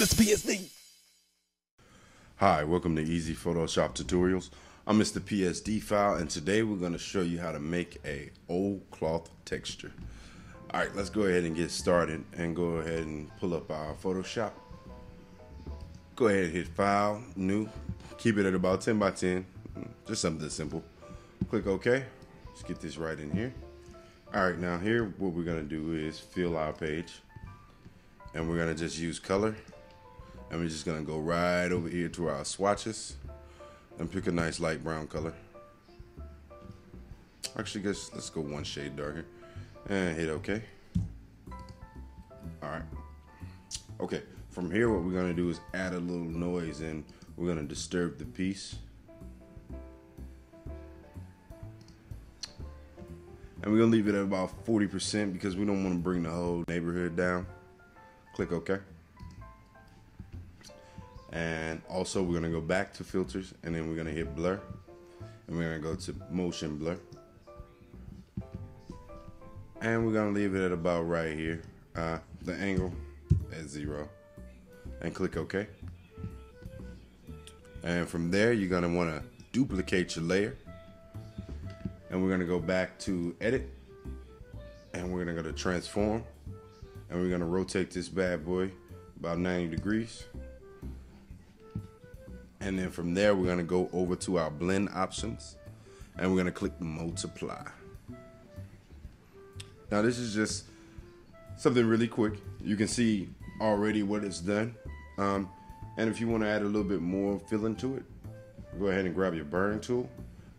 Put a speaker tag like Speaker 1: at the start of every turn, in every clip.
Speaker 1: MrPSD.
Speaker 2: Hi, welcome to Easy Photoshop Tutorials. I'm MrPSDfile, and today we're going to show you how to make a old cloth texture. Alright, let's go ahead and get started and go ahead and pull up our Photoshop. Go ahead and hit File, New, keep it at about 10 by 10, just something simple. Click OK. Let's get this right in here. Alright, now here what we're going to do is fill our page, and we're going to just use color. And we're just gonna go right over here to our swatches and pick a nice light brown color. Actually, let's go one shade darker and hit OK. All right. Okay, from here what we're gonna do is add a little noise, and we're gonna disturb the piece. And we're gonna leave it at about 40% because we don't want to bring the whole neighborhood down. Click OK. And also we're gonna go back to filters, and then we're gonna hit blur, and we're gonna go to motion blur, and we're gonna leave it at about right here, the angle at 0, and click OK. And from there you're gonna want to duplicate your layer, and we're gonna go back to edit, and we're gonna go to transform, and we're gonna rotate this bad boy about 90 degrees. And then from there, we're gonna go over to our blend options, and we're gonna click multiply. Now this is just something really quick. You can see already what it's done. And if you wanna add a little bit more filling to it, go ahead and grab your burn tool,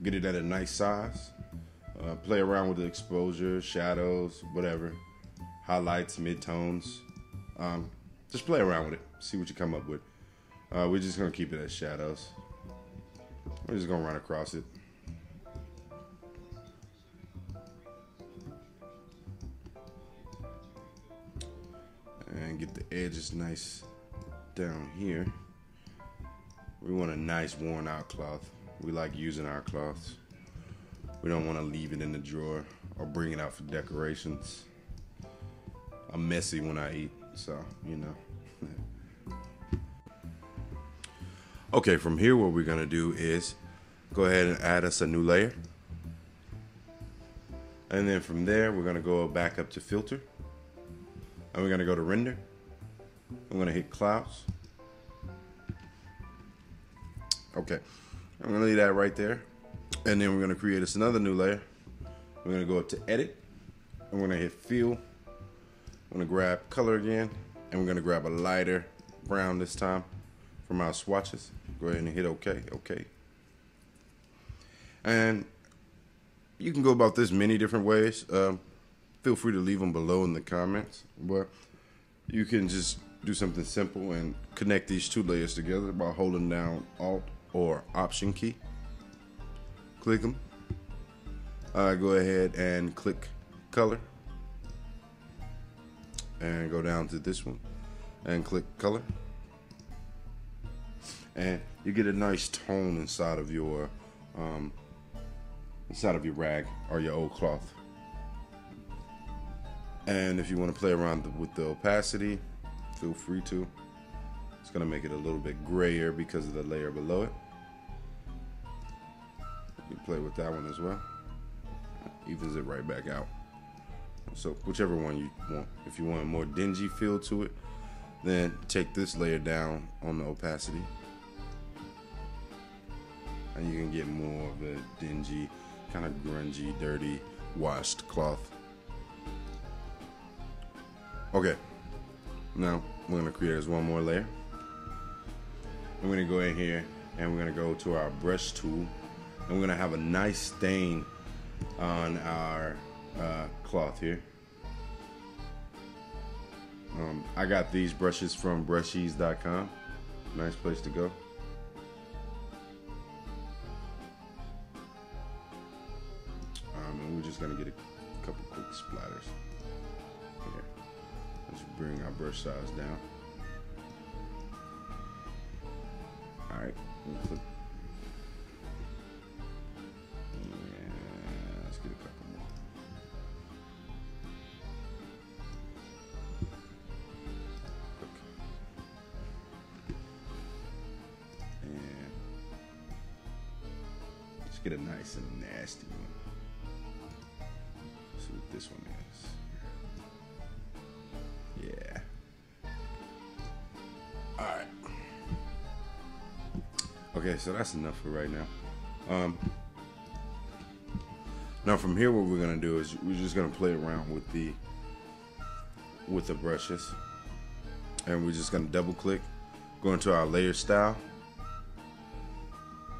Speaker 2: get it at a nice size, play around with the exposure, shadows, whatever, highlights, midtones. Just play around with it, see what you come up with. We're just gonna keep it as shadows. We're just gonna run across it. And get the edges nice down here. We want a nice worn out cloth. We like using our cloths. We don't want to leave it in the drawer or bring it out for decorations. I'm messy when I eat, so you know. Okay, from here what we're gonna do is go ahead and add us a new layer. And then from there, we're gonna go back up to filter. And we're gonna go to render. I'm gonna hit clouds. Okay, I'm gonna leave that right there. And then we're gonna create us another new layer. We're gonna go up to edit. And we're gonna hit fill. I'm gonna grab color again. And we're gonna grab a lighter brown this time from our swatches. Go ahead and hit OK, OK. And you can go about this many different ways. Feel free to leave them below in the comments. But you can just do something simple and connect these two layers together by holding down Alt or Option key. Click them. Go ahead and click color. And go down to this one and click color. And you get a nice tone inside of your rag or your old cloth. And if you want to play around with the opacity, feel free to. It's going to make it a little bit grayer because of the layer below it. You can play with that one as well. Evens it right back out. So whichever one you want. If you want a more dingy feel to it, then take this layer down on the opacity. And you can get more of a dingy, kind of grungy, dirty, washed cloth. Okay, now we're gonna create us one more layer. I'm gonna go in here and we're gonna go to our brush tool, and we're gonna have a nice stain on our cloth here. I got these brushes from brushies.com. Nice place to go. And we're just gonna get a couple quick splatters here. Let's bring our brush size down. All right, click. get a couple more. Okay. And let's get a nice and nasty one. Let's see what this one is. Yeah. Alright. Okay, so that's enough for right now. Now from here, what we're gonna do is we're just gonna play around with the brushes, and we're just gonna double click, go into our layer style,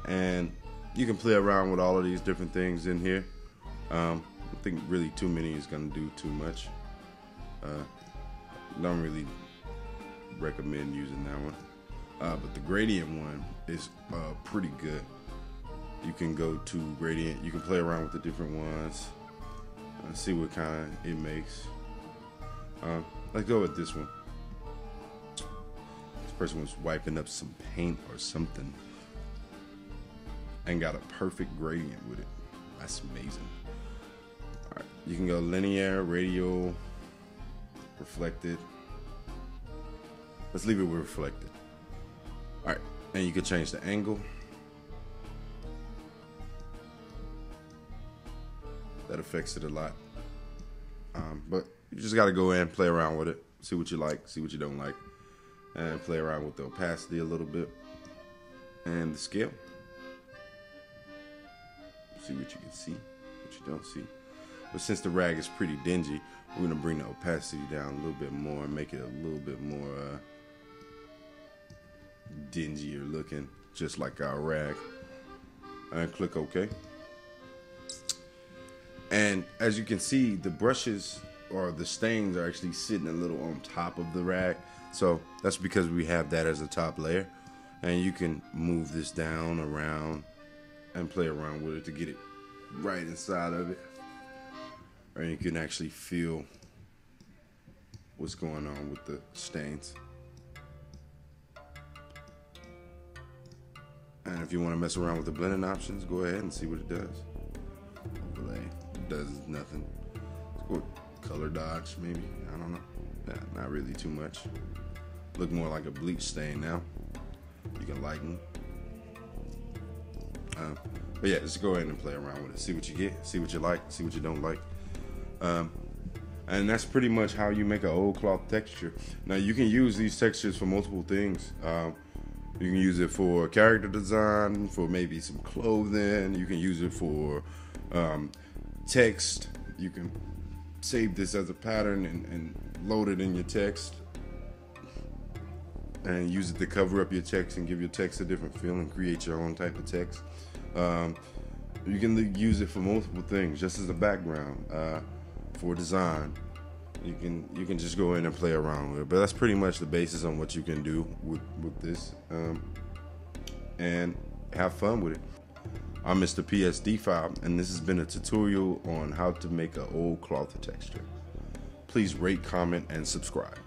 Speaker 2: and you can play around with all of these different things in here. I think really too many is gonna do too much. Don't really recommend using that one, but the gradient one is pretty good. You can go to gradient, you can play around with the different ones, see what kind it makes. Let's go with this one. This person was wiping up some paint or something and got a perfect gradient with it. That's amazing. All right, you can go linear, radial, reflected. Let's leave it with reflected. All right, and you can change the angle. That affects it a lot, but you just got to go in and play around with it, see what you like, see what you don't like, and play around with the opacity a little bit and the scale. See what you can see, what you don't see. But since the rag is pretty dingy, we're gonna bring the opacity down a little bit more and make it a little bit more dingier looking, just like our rag. And click OK. And as you can see, the brushes or the stains are actually sitting a little on top of the rag. So that's because we have that as a top layer. And you can move this down, around, and play around with it to get it right inside of it. Or you can actually feel what's going on with the stains. And if you want to mess around with the blending options, go ahead and see what it does. Overlay. Does nothing. Let's go with color dodge, maybe. I don't know. Nah, not really too much. Look more like a bleach stain now. You can lighten. But yeah, just go ahead and play around with it. See what you get. See what you like. See what you don't like. And that's pretty much how you make an old cloth texture. Now you can use these textures for multiple things. You can use it for character design, for maybe some clothing. You can use it for text. You can save this as a pattern and load it in your text and use it to cover up your text and give your text a different feel and create your own type of text. You can use it for multiple things, just as a background, for design. You can just go in and play around with it. But that's pretty much the basis on what you can do with this, and have fun with it. I'm MrPSDfile, and this has been a tutorial on how to make an old cloth texture. Please rate, comment, and subscribe.